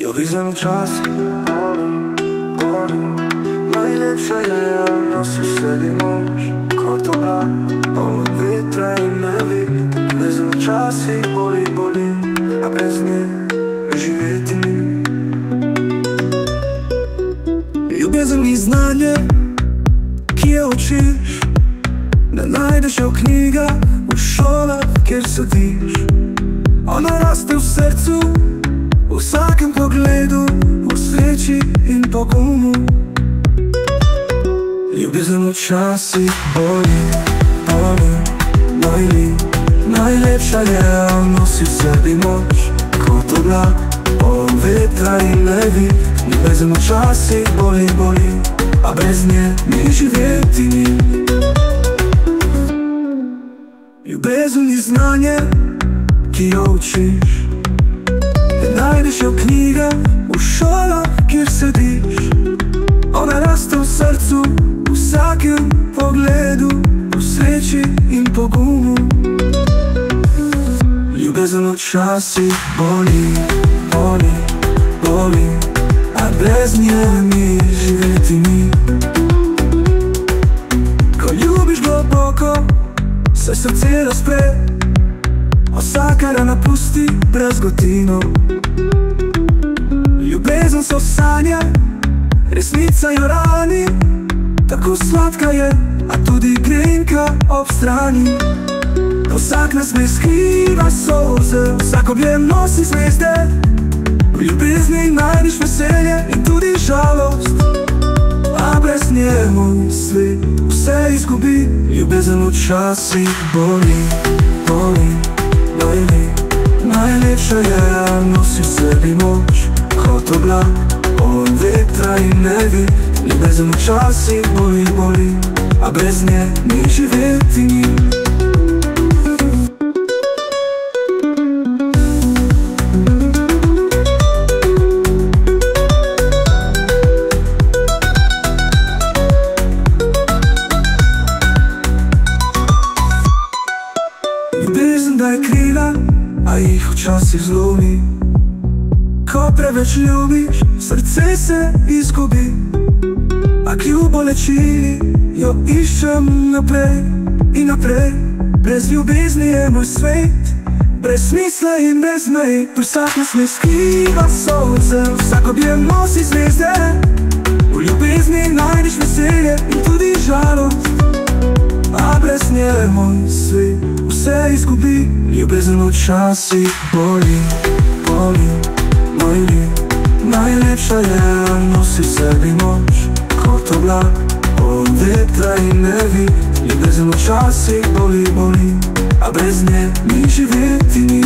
Ljubezen včasih boli, najlepša je, nosi v sebi moč, kot oblak, polno vetra in nevi. Ljubezen včasih boli, a brez nje živeti ni. Ljubezen ni znanje, ki je učiš, ne najdeš jo v knjigah, v šolah, kjer sediš. Ona raste v srcu, v vsakem pogledu, v sreči in pogumu. Ljubezen včasih boli, najlepša je, nosi v sebi moč, kot oblak, poln vetra in nevi. Ljubezen včasih boli, a brez nje ni živeti ni. Ljubezen ni znanje, ki jo učiš, ne najdeš jo v knjigah, v šolah, kjer sediš. Ona raste v srcu, v vsakem pogledu, v sreči in pogumu. Ljubezen včasih boli, a brez nje ni živeti ni. Ko ljubiš globoko, se srce razpre, vsaka rana pusti brazgotino. Ljubezen so sanje, resnica jo rani, tako sladka je, a tudi grenka ob strani. Vsak nasmeh skriva solze, vsak objem nosi zvezde. V ljubezni najdeš veselje in tudi žalost, a brez nje moj svet vse izgubi. Ljubezen včasih boli, najlepša je, nosi v sebi moč, kot oblak, poln vetra in nevi. Ljubezen včasih boli, a brez nje ni živeti ni. Ljubezen daje krila, a jih včasih zlomi. Ko preveč ljubiš, srce se izgubi. A kljub bolečini jo iščem naprej in naprej. Brez ljubezni je moj svet, brez smisla in brez mej. Vsak nasmeh skriva solze, vsak objem nosi zvezde. V ljubezni najdeš veselje in tudi žalost, a brez nje moj svet vse izgubi. Ljubezen včasih boli, najlepša je, nosi v sebi moč, kot oblak, poln vetra in nevi. Ljubezen včasih boli, a brez nje ni živeti ni.